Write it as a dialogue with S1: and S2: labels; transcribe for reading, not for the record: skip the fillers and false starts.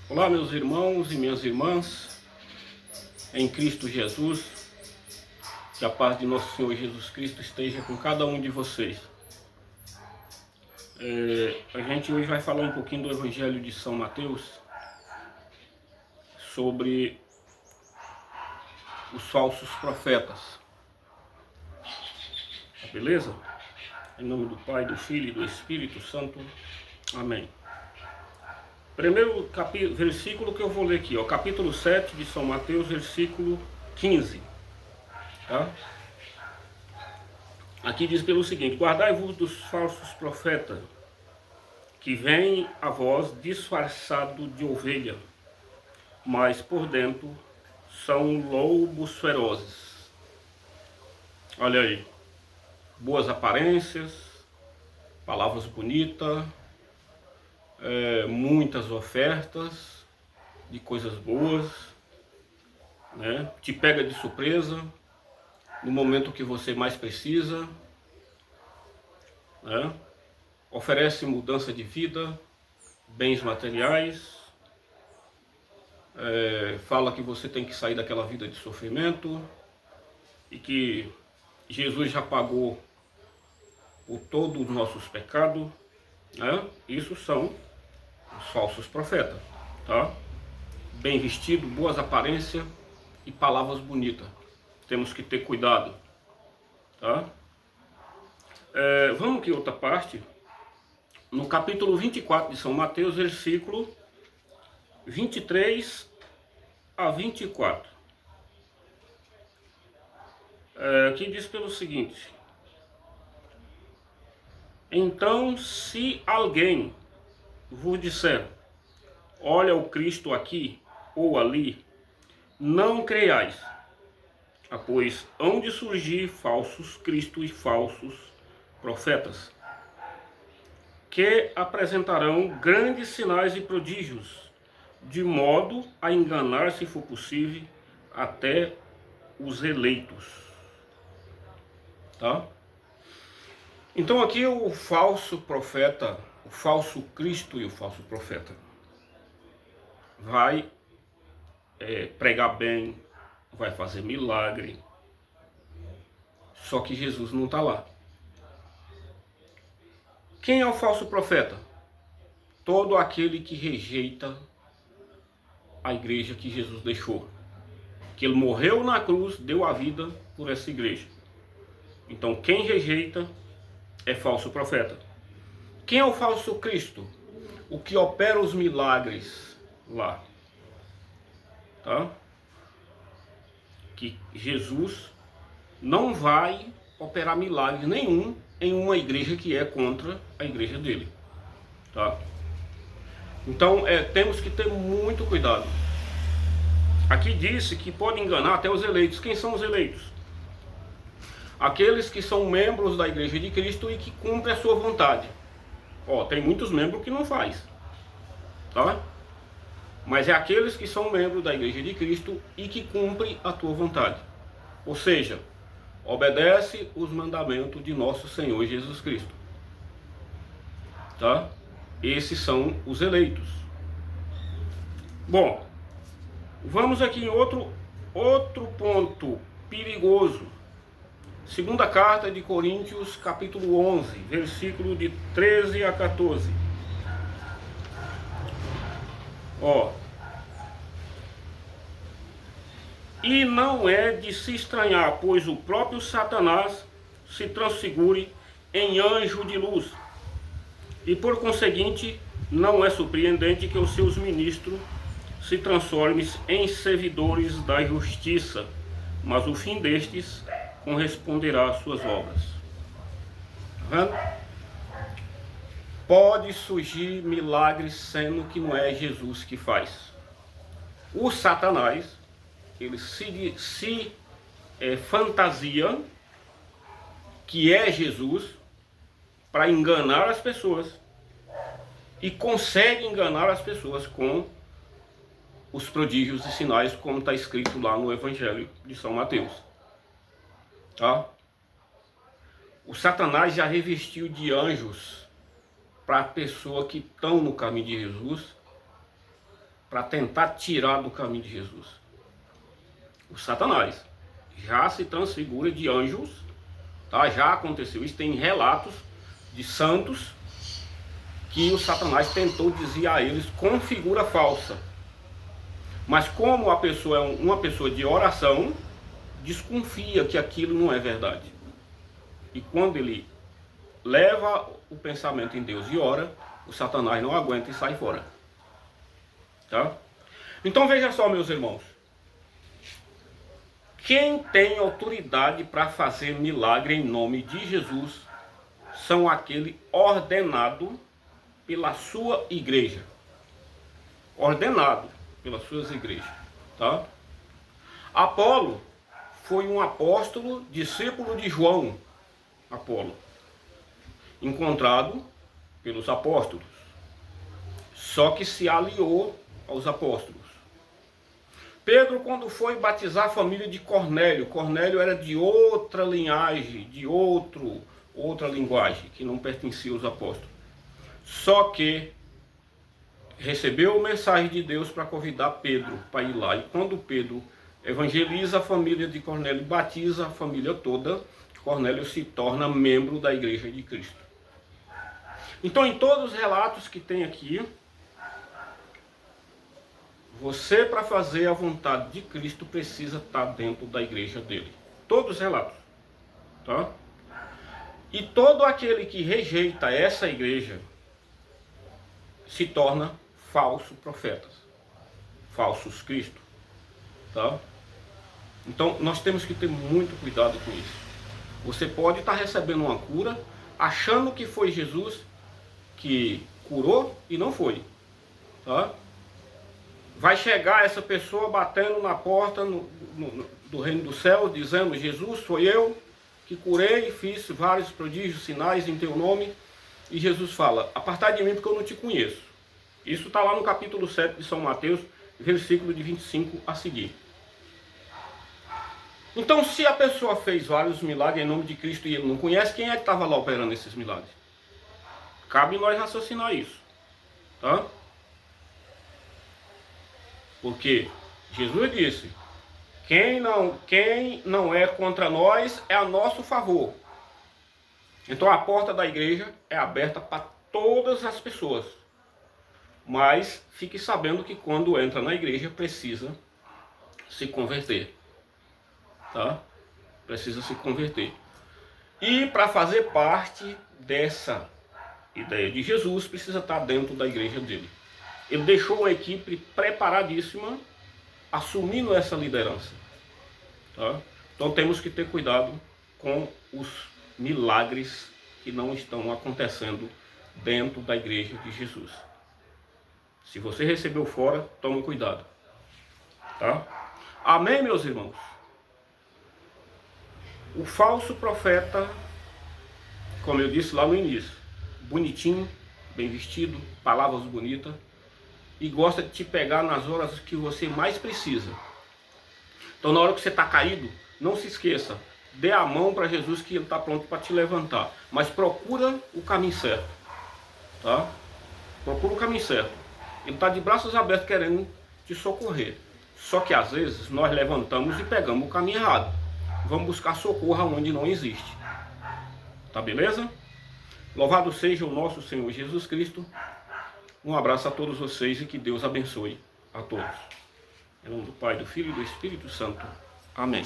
S1: Olá, meus irmãos e minhas irmãs, em Cristo Jesus, que a paz de nosso Senhor Jesus Cristo esteja com cada um de vocês. A gente hoje vai falar um pouquinho do Evangelho de São Mateus, sobre os falsos profetas. Beleza? Em nome do Pai, do Filho e do Espírito Santo. Amém. Primeiro versículo que eu vou ler aqui, capítulo 7 de São Mateus, versículo 15. Tá? Aqui diz pelo seguinte: guardai-vos dos falsos profetas, que vêm a vós disfarçado de ovelha, mas por dentro são lobos ferozes. Olha aí, boas aparências, palavras bonitas, muitas ofertas de coisas boas, né? Te pega de surpresa no momento que você mais precisa, né? Oferece mudança de vida, bens materiais, fala que você tem que sair daquela vida de sofrimento e que Jesus já pagou por todos os nossos pecados, né? Isso são os falsos profetas, tá? Bem vestido, boas aparências e palavras bonitas. Temos que ter cuidado, tá? Vamos aqui outra parte. No capítulo 24 de São Mateus, versículo 23 a 24. Aqui diz pelo seguinte: então, se alguém vos disser, olha o Cristo aqui ou ali, não creiais, pois hão de surgir falsos cristos e falsos profetas, que apresentarão grandes sinais e prodígios, de modo a enganar, se for possível, até os eleitos. Tá? Então aqui o falso profeta, o falso Cristo e o falso profeta vai pregar bem, vai fazer milagre, só que Jesus não está lá. Quem é o falso profeta? Todo aquele que rejeita a igreja que Jesus deixou, que ele morreu na cruz, deu a vida por essa igreja. Então quem rejeita é falso profeta. Quem é o falso Cristo? O que opera os milagres lá, tá? Que Jesus não vai operar milagre nenhum em uma igreja que é contra a igreja dele, tá? Então temos que ter muito cuidado. Aqui disse que pode enganar até os eleitos. Quem são os eleitos? Aqueles que são membros da igreja de Cristo e que cumprem a sua vontade. Tem muitos membros que não faz, tá? Mas é aqueles que são membros da igreja de Cristo e que cumprem a tua vontade. Ou seja, obedece os mandamentos de nosso Senhor Jesus Cristo, tá? Esses são os eleitos. Bom, vamos aqui em outro ponto perigoso. Segunda carta de Coríntios, capítulo 11, versículo de 13 a 14. E não é de se estranhar, pois o próprio Satanás se transfigure em anjo de luz. E por conseguinte, não é surpreendente que os seus ministros se transformem em servidores da justiça, mas o fim destes corresponderá às suas obras. Tá vendo? Pode surgir milagres sendo que não é Jesus que faz. O Satanás, ele se fantasia que é Jesus para enganar as pessoas e consegue enganar as pessoas com os prodígios e sinais, como está escrito lá no Evangelho de São Mateus. Tá? O Satanás já revestiu de anjos para a pessoa que estão no caminho de Jesus para tentar tirar do caminho de Jesus. O Satanás já se transfigura de anjos, tá? Já aconteceu isso, tem relatos de santos que o Satanás tentou dizer a eles com figura falsa. Mas como a pessoa é uma pessoa de oração, desconfia que aquilo não é verdade. E quando ele leva o pensamento em Deus e ora, o Satanás não aguenta e sai fora. Tá? Então veja só, meus irmãos. Quem tem autoridade para fazer milagre em nome de Jesus são aquele ordenado pela sua igreja. Ordenado pelas suas igrejas. Tá? Apolo foi um apóstolo, discípulo de João. Apolo. Encontrado pelos apóstolos. Só que se aliou aos apóstolos. Pedro, quando foi batizar a família de Cornélio, Cornélio era de outra linhagem, de outra linguagem, que não pertencia aos apóstolos. Só que recebeu a mensagem de Deus para convidar Pedro para ir lá. E quando Pedro evangeliza a família de Cornélio, batiza a família toda, Cornélio se torna membro da igreja de Cristo. Então, em todos os relatos que tem aqui, você, para fazer a vontade de Cristo, precisa estar dentro da igreja dele. Todos os relatos. Tá? E todo aquele que rejeita essa igreja se torna falso profetas. Falsos Cristo. Tá? Então, nós temos que ter muito cuidado com isso. Você pode estar recebendo uma cura, achando que foi Jesus que curou e não foi. Tá? Vai chegar essa pessoa batendo na porta do reino do céu, dizendo: Jesus, foi eu que curei, fiz vários prodígios, sinais em teu nome. E Jesus fala: apartai de mim porque eu não te conheço. Isso está lá no capítulo 7 de São Mateus, versículo de 25 a seguir. Então, se a pessoa fez vários milagres em nome de Cristo e ele não conhece, quem é que estava lá operando esses milagres? Cabe nós raciocinar isso. Tá? Porque Jesus disse: quem não é contra nós é a nosso favor. Então a porta da igreja é aberta para todas as pessoas. Mas fique sabendo que quando entra na igreja precisa se converter. Tá? Precisa se converter. E para fazer parte dessa ideia de Jesus, precisa estar dentro da igreja dele. Ele deixou uma equipe preparadíssima, assumindo essa liderança. Tá? Então temos que ter cuidado com os milagres que não estão acontecendo dentro da igreja de Jesus. Se você recebeu fora, tome cuidado. Tá? Amém, meus irmãos? O falso profeta, como eu disse lá no início, bonitinho, bem vestido, palavras bonitas, e gosta de te pegar nas horas que você mais precisa. Então, na hora que você está caído, não se esqueça, dê a mão para Jesus que ele está pronto para te levantar. Mas procura o caminho certo. Tá? Procura o caminho certo. Ele está de braços abertos querendo te socorrer. Só que às vezes nós levantamos e pegamos o caminho errado. Vamos buscar socorro onde não existe. Tá beleza? Louvado seja o nosso Senhor Jesus Cristo. Um abraço a todos vocês e que Deus abençoe a todos. Em nome do Pai, do Filho e do Espírito Santo. Amém.